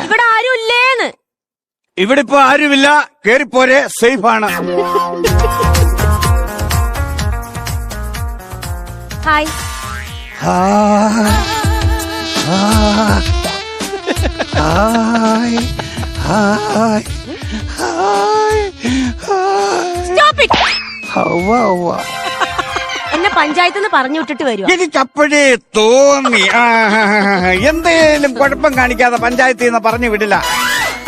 ഇവിടെ ആരും ഇല്ലേന്ന്. ഇവിടെ ഇപ്പൊ ആരുമില്ല, കേറിപ്പോരെ, സേഫ് ആണ്. ഹായ്. Stop it. എന്നെ പഞ്ചായത്തിൽ നിന്ന് പറഞ്ഞു വിട്ടിട്ട് വരുവാ. എനിക്കപ്പോഴേ തോന്നി എന്തേലും കുഴപ്പം കാണിക്കാതെ പഞ്ചായത്തിൽ നിന്ന് പറഞ്ഞു വിടില്ല,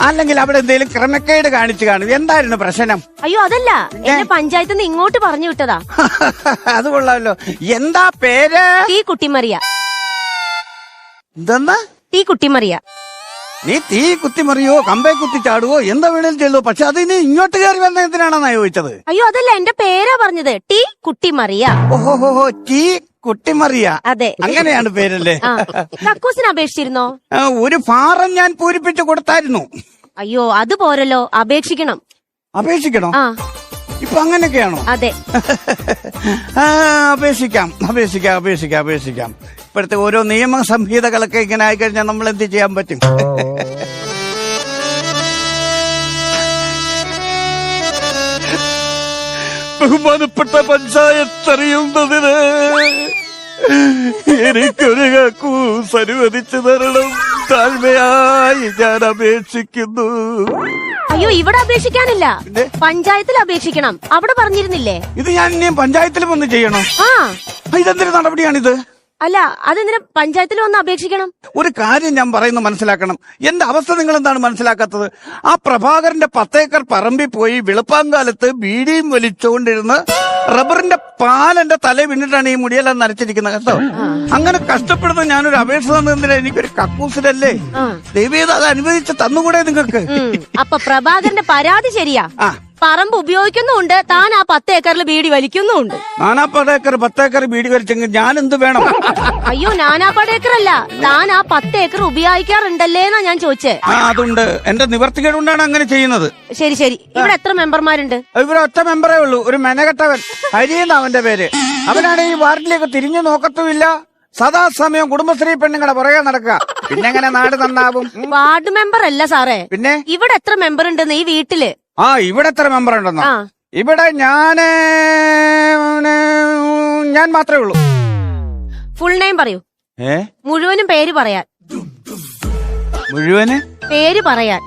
അല്ലെങ്കിൽ അവിടെ എന്തെങ്കിലും ക്രമക്കേട് കാണിച്ചു കാണും. എന്തായിരുന്നു പ്രശ്നം? അയ്യോ അതല്ല, എന്നെ പഞ്ചായത്തിൽ നിന്ന് ഇങ്ങോട്ട് പറഞ്ഞു വിട്ടതാ. അത് കൊള്ളാമല്ലോ. എന്താ പേര്? തീ കുട്ടിമറിയ. എന്താ? തീ കുട്ടിമറിയ. നീ തീ കുത്തിമറിയോ കമ്പേ കുത്തി ചാടുവോ എന്താ വേണേലും ചെയ്തോ, പക്ഷെ അതിന് ഇങ്ങോട്ട് കയറി വന്ന എന്തിനാണെന്നാ ചോദിച്ചത്? അയ്യോ അതല്ല, എന്റെ പേരാ പറഞ്ഞത്. ടീ കുട്ടിമറിയ. ഓഹോ, ടീ കുട്ടിമറിയ. അതെ, അങ്ങനെയാണ് പേരല്ലേ? കക്കൂസിന് അപേക്ഷിച്ചിരുന്നോ? ഒരു ഫാറം ഞാൻ പൂരിപ്പിച്ചു കൊടുത്തായിരുന്നു. അയ്യോ അത് പോരല്ലോ, അപേക്ഷിക്കണം. അപേക്ഷിക്കണോ? ആ ഇപ്പൊ അങ്ങനെയൊക്കെയാണോ? അതെ. അപേക്ഷിക്കാം. ഇപ്പോഴത്തെ ഓരോ നിയമ സംഹിതകളൊക്കെ ഇങ്ങനെ ആയിക്കഴിഞ്ഞാൽ നമ്മൾ എന്ത് ചെയ്യാൻ പറ്റും? ബഹുമാനപ്പെട്ട പഞ്ചായത്ത് അറിയുന്നതിന് എനിക്കൊരു കക്കൂസ് അനുവദിച്ചു തരണം, താഴ്മയായി ഞാൻ അപേക്ഷിക്കുന്നു. അയ്യോ ഇവിടെ അപേക്ഷിക്കാനില്ല, പഞ്ചായത്തിൽ അപേക്ഷിക്കണം. അവിടെ പറഞ്ഞിരുന്നില്ലേ? ഇത് ഞാൻ ഇനി പഞ്ചായത്തിൽ വന്ന് ചെയ്യണോ? ഇതെന്തൊരു നടപടിയാണിത്? അല്ല, അതെന്തിനാ പഞ്ചായത്തിൽ വന്ന് അപേക്ഷിക്കണം? ഒരു കാര്യം ഞാൻ പറയുന്നത് മനസ്സിലാക്കണം. എന്റെ അവസ്ഥ നിങ്ങൾ എന്താണ് മനസ്സിലാക്കാത്തത്? ആ പ്രഭാകരന്റെ 10 ഏക്കർ പറമ്പിൽ പോയി വെളുപ്പാങ്കാലത്ത് ബീഡിയും വലിച്ചുകൊണ്ടിരുന്ന് റബ്ബറിന്റെ പാലെന്റെ തല വീണിട്ടാണ് ഈ മുടിയെല്ലാം നരച്ചിരിക്കുന്നത് കേട്ടോ. അങ്ങനെ കഷ്ടപ്പെടുന്ന ഞാനൊരു അപേക്ഷ തന്നതിന് എനിക്കൊരു കക്കൂസിലല്ലേ, ദൈവം അത് അനുവദിച്ച് തന്നുകൂടെ നിങ്ങൾക്ക്? അപ്പൊ പ്രഭാകരന്റെ പരാതി ശരിയാ. പറമ്പ് ഉപയോഗിക്കുന്നുണ്ട്, താൻ ആ 10 ഏക്കറിൽ ബീഡി വലിക്കുന്നുണ്ട്. നാനാപ്പാട് ഏക്കർ 10 ഏക്കർ ബീഡി വലിച്ചെങ്കിൽ ഞാൻ എന്ത് വേണം? അയ്യോ നാനാപ്പാട് ഏക്കറല്ല, താൻ ആ 10 ഏക്കർ ഉപയോഗിക്കാറുണ്ടല്ലേന്നാ ഞാൻ ചോദിച്ചേ. അതുണ്ട്, എന്റെ നിവർത്തികേട് കൊണ്ടാണ് അങ്ങനെ ചെയ്യുന്നത്. ശരി. ഇവിടെ എത്ര മെമ്പർമാരുണ്ട്? ഇവിടെ ഒറ്റ മെമ്പറേ ഉള്ളൂ, ഒരു മെനകെട്ടവൻ. ഹരിയെന്ന അവന്റെ പേര്. അവനാണ് ഈ വാർഡിലേക്ക് തിരിഞ്ഞു നോക്കത്തുമില്ല, സദാസമയം കുടുംബശ്രീ പെണ്ണുങ്ങളെ പുറകെ നടക്കുക. പിന്നെ എങ്ങനെ നാട് നന്നാവും? വാർഡ് മെമ്പർ അല്ല സാറേ. പിന്നെ ഇവിടെ എത്ര മെമ്പർ ഉണ്ടെന്ന് ഈ വീട്ടില്? ഇവിടെ എത്ര മെമ്പർ ഉണ്ടെന്നോ? ഇവിടെ ഞാൻ മാത്രമേ ഉള്ളൂ. ഫുൾ നെയിം പറയൂ. മുഴുവനും പേര് പറയാൻ. മുഴുവനെ പേര് പറയാൻ.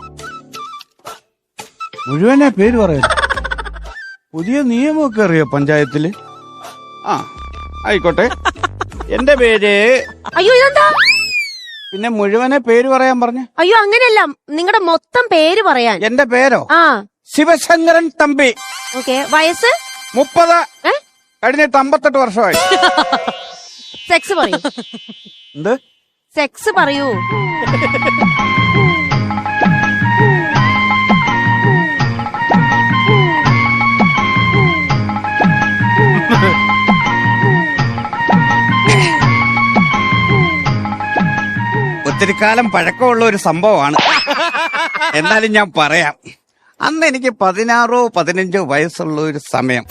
മുഴുവനെ പേര് പറയാൻ പുതിയ നിയമമൊക്കെ അറിയോ പഞ്ചായത്തില്? ആയിക്കോട്ടെ. എന്റെ പേര്. അയ്യോ ഇതെന്താ? പിന്നെ മുഴുവനെ പേര് പറയാൻ പറഞ്ഞു. അയ്യോ അങ്ങനെയല്ല, നിങ്ങളുടെ മൊത്തം പേര് പറയാൻ. എന്റെ പേരോ? ശിവശങ്കരൻ തമ്പി. ഓക്കെ. വയസ്സ്? 30. കഴിഞ്ഞിട്ട് 58 വർഷമായി. സെക്സ് പറയൂ. എന്ത് സെക്സ് പറയൂ? ഒത്തിരി കാലം പഴക്കമുള്ള ഒരു സംഭവമാണ്, എന്നാലും ഞാൻ പറയാം. അന്ന് എനിക്ക് 16 15 വയസ്സുള്ള ഒരു സമയം.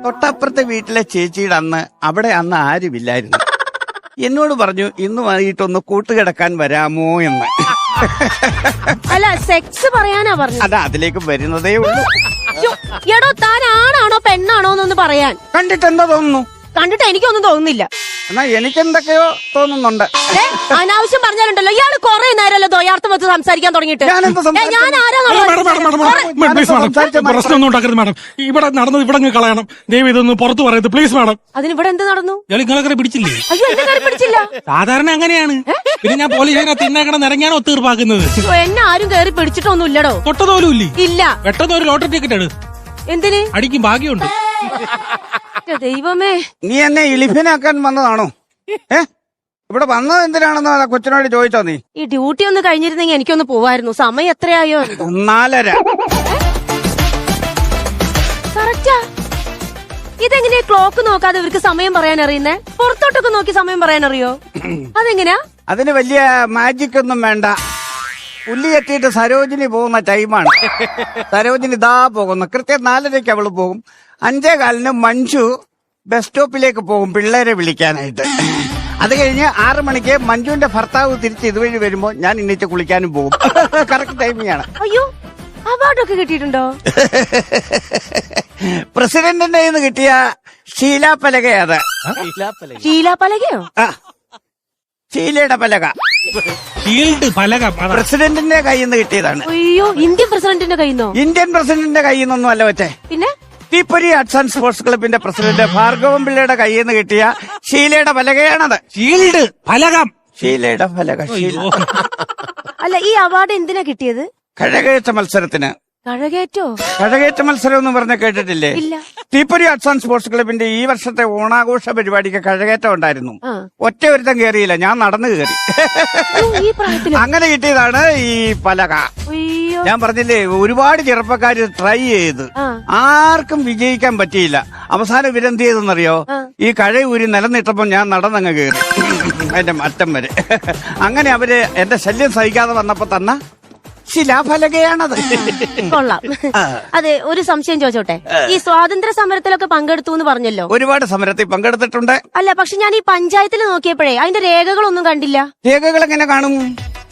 തൊട്ടപ്പുറത്തെ വീട്ടിലെ ചേച്ചിയുടെ അവിടെ ആരുമില്ലായിരുന്നു. എന്നോട് പറഞ്ഞു ഇന്ന് വൈകിട്ടൊന്ന് കൂട്ടുകിടക്കാൻ വരാമോ എന്ന്. അല്ല സെക്സ് പറയാനാ പറഞ്ഞു. അതാ അതിലേക്ക് വരുന്നതേ ഉള്ളൂ. എടോ താൻ ആണാണോ പെണ്ണാണോ എന്നൊന്ന് പറയാൻ. കണ്ടിട്ട് എന്താ തോന്നുന്നു? കണ്ടിട്ട് എനിക്കൊന്നും തോന്നുന്നില്ല. എന്നാ എനിക്കെന്തൊക്കെയോ തോന്നുന്നുണ്ട്. അനാവശ്യം പറഞ്ഞാലുണ്ടല്ലോ, ഇയാള് കുറെ നേരമല്ലോ ദ്വയാർത്ഥം വെച്ച് സംസാരിക്കാൻ തുടങ്ങിയിട്ട്. പ്രശ്നമൊന്നും ഉണ്ടാക്കരുത് മാഡം. ഇവിടെ നടന്നത് ഇവിടെ കളയണം. ദയവ് ഇതൊന്ന് പുറത്തു പറയരുത് പ്ലീസ് മാഡം. അതിനിവിടെ എന്ത് നടന്നു? നിങ്ങളെ പിടിച്ചില്ലേ? അയ്യോ എന്നെ കയറി പിടിച്ചില്ല. സാധാരണ അങ്ങനെയാണ്. പിന്നെ ഞാൻ പോലീസിനെ തിന്നേക്കണം നിറങ്ങാണ് ഒത്തീർപ്പാക്കുന്നത്. എന്നെ ആരും കയറി പിടിച്ചിട്ടൊന്നും ഇല്ലടോ. തൊട്ടതോലും ഇല്ലേ? ഇല്ല. പെട്ടെന്ന് ഒരു ലോട്ടറി ടിക്കറ്റ് എടു. എന്തിന്? അടിക്കും ഭാഗ്യമുണ്ട്. ദൈവമേ, നീ എന്നെ ഇലിഫിനാക്കാൻ വന്നതാണോ? ഇവിടെ വന്നത് എന്തിനാണെന്ന് കൊച്ചിനോട് ചോദിച്ചോ? നീ ഈ ഡ്യൂട്ടി ഒന്ന് കഴിഞ്ഞിരുന്നെങ്കിൽ എനിക്കൊന്ന് പോവായിരുന്നു. സമയം എത്രയായോ? 4:30. കറക്റ്റാ. ഇതെങ്ങനെയാ ക്ലോക്ക് നോക്കാതെ ഇവർക്ക് സമയം പറയാൻ അറിയുന്നേ? പുറത്തോട്ടൊക്കെ നോക്കി സമയം പറയാൻ അറിയോ? അതെങ്ങനെയാ? അതിന് വലിയ മാജിക് ഒന്നും വേണ്ട. പുല്ലി എത്തിയിട്ട് സരോജിനി പോകുന്ന ടൈമാണ്. സരോജിനി ഇതാ പോകുന്നു. കൃത്യം 4:30 അവള് പോകും. 5:15 മഞ്ജു ബസ് സ്റ്റോപ്പിലേക്ക് പോകും പിള്ളേരെ വിളിക്കാനായിട്ട്. അത് കഴിഞ്ഞ് 6 മണിക്ക് മഞ്ജുവിന്റെ ഭർത്താവ് തിരിച്ച് ഇതുവഴി വരുമ്പോ ഞാൻ ഇന്നിച്ച് കുളിക്കാനും പോകും. കറക്റ്റ് ടൈമിംഗ് ആണ്. അയ്യോ, അവാർഡൊക്കെ കിട്ടിയിട്ടുണ്ടോ? പ്രസിഡന്റിന്റെ കയ്യിൽ നിന്ന് കിട്ടിയ ശീലാപലകയത്. ശീലാപലകയോ? ശീലയുടെ പലക ഷീൽഡ് പലക പ്രസിഡന്റിന്റെ കയ്യിൽ നിന്ന് കിട്ടിയതാണ്. അയ്യോ, ഇന്ത്യൻ പ്രസിഡന്റിന്റെ കയ്യിന്നോ? ഇന്ത്യൻ പ്രസിഡന്റിന്റെ കയ്യിൽ നിന്നൊന്നും അല്ല വെച്ചേ. പിന്നെ തീപ്പൊരി ആർട്സ് ആൻഡ് സ്പോർട്സ് ക്ലബിന്റെ പ്രസിഡന്റ് ഭാർഗവൻ പിള്ളയുടെ കയ്യിൽ നിന്ന് കിട്ടിയ ശീലയുടെ പലകയാണത്. ഷീൽഡ് പലകം. ശീലയുടെ പലക. അല്ല, ഈ അവാർഡ് എന്തിനാ കിട്ടിയത്? കഴകേറ്റ മത്സരത്തിന്. കഴകേറ്റോ? കഴകേറ്റ മത്സരം എന്ന് പറഞ്ഞ കേട്ടിട്ടില്ലേ? ഇല്ല. തീപ്പൊരി ആർട്സ് ആൻഡ് സ്പോർട്സ് ക്ലബിന്റെ ഈ വർഷത്തെ ഓണാഘോഷ പരിപാടിക്ക് കഴകേറ്റം ഉണ്ടായിരുന്നു. ആ. ഒറ്റ ഒരുത്തം കയറിയില്ല, ഞാൻ നടന്നു കയറി. ഈ പ്രായത്തില്? അങ്ങനെ കിട്ടിയതാണ് ഈ പലക. അയ്യോ. ഞാൻ പറഞ്ഞില്ലേ, ഒരുപാട് ചെറുപ്പക്കാര് ട്രൈ ചെയ്ത് ആ. ആർക്കും വിജയിക്കാൻ പറ്റിയില്ല. അവസാനം ഇവരെന്ത് ചെയ്തെന്നറിയോ? ഈ കഴയൂരി നിലനിട്ടപ്പോ ഞാൻ നടന്നങ്ങ് കയറി അതിന്റെ അറ്റം വരെ. അങ്ങനെ അവര് എന്റെ ശല്യം സഹിക്കാതെ വന്നപ്പോ തന്ന ശിലാഫലകയാണത്. കൊള്ളാം. അതെ, ഒരു സംശയം ചോദിച്ചോട്ടെ. ഈ സ്വാതന്ത്ര്യ സമരത്തിലൊക്കെ പങ്കെടുത്തു എന്ന് പറഞ്ഞല്ലോ. ഒരുപാട് സമരത്തിൽ പങ്കെടുത്തിട്ടുണ്ട്. അല്ല, പക്ഷെ ഞാൻ ഈ പഞ്ചായത്തിൽ നോക്കിയപ്പോഴേ അതിന്റെ രേഖകളൊന്നും കണ്ടില്ല. രേഖകൾ എങ്ങനെ കാണും?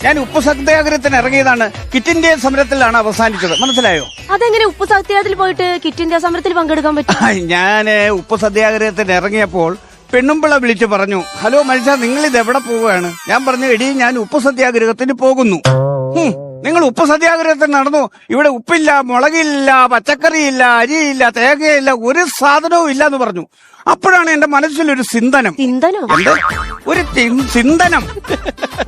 ഞാൻ ഉപ്പു സത്യാഗ്രഹത്തിന് ഇറങ്ങിയതാണ്. കിറ്റ് ഇന്ത്യ സമരത്തിലാണ് അവസാനിച്ചത്. മനസ്സിലായോ? അതെങ്ങനെ ഉപ്പു സത്യാഗ്രഹത്തിൽ പോയിട്ട് കിറ്റ് ഇന്ത്യ സമരത്തിൽ പങ്കെടുക്കാൻ പറ്റും? ഞാന് ഉപ്പു സത്യാഗ്രഹത്തിന് ഇറങ്ങിയപ്പോൾ പെണ്ണുമ്പിള വിളിച്ചു പറഞ്ഞു, ഹലോ മനുഷ്യ, നിങ്ങൾ ഇത് എവിടെ പോവുകയാണ്? ഞാൻ പറഞ്ഞു, എടി, ഞാൻ ഉപ്പു സത്യാഗ്രഹത്തിന് പോകുന്നു. നിങ്ങൾ ഉപ്പ് സത്യാഗ്രഹത്തിന് നടന്നു. ഇവിടെ ഉപ്പില്ല, മുളകില്ല, പച്ചക്കറിയില്ല, അരിയില്ല, തേങ്ങയില്ല, ഒരു സാധനവും ഇല്ല എന്ന് പറഞ്ഞു. അപ്പോഴാണ് എന്റെ മനസ്സിലൊരു ചിന്തനം. ചിന്തനോ? ഒരു ചിന്തനം,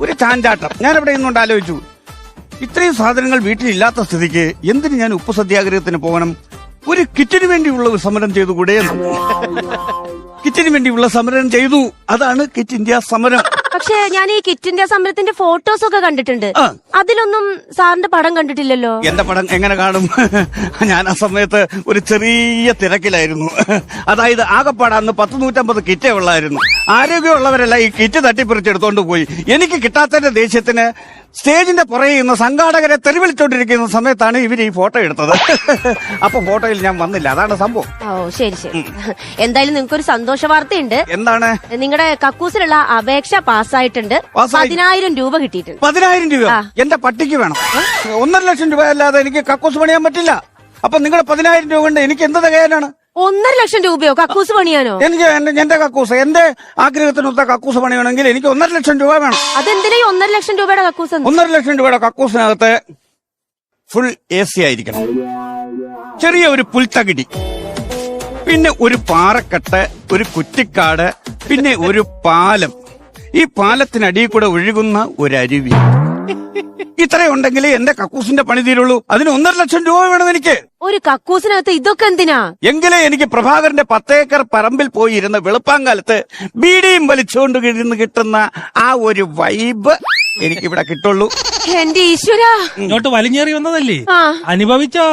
ഒരു ചാഞ്ചാട്ടം. ഞാൻ ഇവിടെ നിന്നുകൊണ്ട് ആലോചിച്ചു, ഇത്രയും സാധനങ്ങൾ വീട്ടിലില്ലാത്ത സ്ഥിതിക്ക് എന്തിന് ഞാൻ ഉപ്പ് സത്യാഗ്രഹത്തിന് പോകണം? ഒരു കിറ്റിന് വേണ്ടിയുള്ള ഒരു സമരം ചെയ്തുകൂടെ? കിറ്റിന് വേണ്ടിയുള്ള സമരം ചെയ്തു. അതാണ് കിറ്റ് ഇന്ത്യ സമരം. പക്ഷെ ഞാൻ ഈ കിറ്റ് ഇന്ത്യ സമരത്തിന്റെ ഫോട്ടോസ് ഒക്കെ കണ്ടിട്ടുണ്ട്. അതിലൊന്നും സാറിന്റെ പടം കണ്ടിട്ടില്ലല്ലോ. എന്റെ പടം എങ്ങനെ കാണും? ഞാൻ ആ സമയത്ത് ഒരു ചെറിയ തിരക്കിലായിരുന്നു. അതായത് ആകപ്പാട് അന്ന് 150 കിറ്റേ ഉള്ളായിരുന്നു. ആരോഗ്യമുള്ളവരെല്ലാം ഈ കിറ്റ് തട്ടിപ്പറിച്ചെടുത്തോണ്ട് പോയി. എനിക്ക് കിട്ടാത്തതിന്റെ ദേഷ്യത്തിന് സ്റ്റേജിന്റെ പുറകെ നിന്ന് സംഘാടകരെ തെരുവിളിച്ചോണ്ടിരിക്കുന്ന സമയത്താണ് ഇവർ ഈ ഫോട്ടോ എടുത്തത്. അപ്പൊ ഫോട്ടോയിൽ ഞാൻ വന്നില്ല. അതാണ് സംഭവം. ഓ, ശരി ശരി. എന്തായാലും നിങ്ങൾക്കൊരു സന്തോഷ വാർത്തയുണ്ട്. എന്താണ്? നിങ്ങളുടെ കക്കൂസിലുള്ള അപേക്ഷ പാസ്സായിട്ടുണ്ട്. 10,000 രൂപ കിട്ടിയിട്ടുണ്ട്. 10,000 രൂപ എന്റെ പട്ടിക്ക് വേണം. 1.5 ലക്ഷം രൂപ അല്ലാതെ എനിക്ക് കക്കൂസ് പണിയാൻ പറ്റില്ല. അപ്പൊ നിങ്ങളുടെ 10,000 രൂപ കൊണ്ട് എനിക്ക് എന്ത് തികയാനാണ്? 1.5 ലക്ഷം രൂപയോ കക്കൂസ് പണിയാനോ? എനിക്ക് എന്റെ കക്കൂസ്, എന്റെ ആഗ്രഹത്തിനൊത്ത കക്കൂസ് പണിയണമെങ്കിൽ എനിക്ക് 1.5 ലക്ഷം രൂപ വേണം. അതെന്തിനാ 1.5 ലക്ഷം രൂപയുടെ കക്കൂസ്? 1.5 ലക്ഷം രൂപയുടെ കക്കൂസിനകത്ത് ഫുൾ AC ആയിരിക്കണം, ചെറിയ ഒരു പുൽത്തകിടി, പിന്നെ ഒരു പാറക്കെട്ട്, ഒരു കുറ്റിക്കാട്, പിന്നെ ഒരു പാലം, ഈ പാലത്തിനടിയിൽ കൂടെ ഒഴുകുന്ന ഒരു അരുവി. ഇത്രയുണ്ടെങ്കിലേ എന്റെ കക്കൂസിന്റെ പണി തീരുള്ളൂ. അതിന് 1.5 ലക്ഷം രൂപ വേണം എനിക്ക്. ഒരു കക്കൂസിനകത്ത് ഇതൊക്കെ എന്തിനാ? എങ്കിലേ എനിക്ക് പ്രഭാകരന്റെ 10 ഏക്കർ പറമ്പിൽ പോയി ഇരുന്ന് വെളുപ്പാങ്കാലത്ത് ബീഡിയും വലിച്ചുകൊണ്ട് ഇരുന്ന് കിട്ടുന്ന ആ ഒരു വൈബ് എനിക്കിവിടെ കിട്ടുള്ളൂ. എന്റെ ഈശ്വരാ, ഇങ്ങോട്ട് വലിഞ്ഞേറി വന്നതല്ലേ, ആ. അനുഭവിച്ചോ?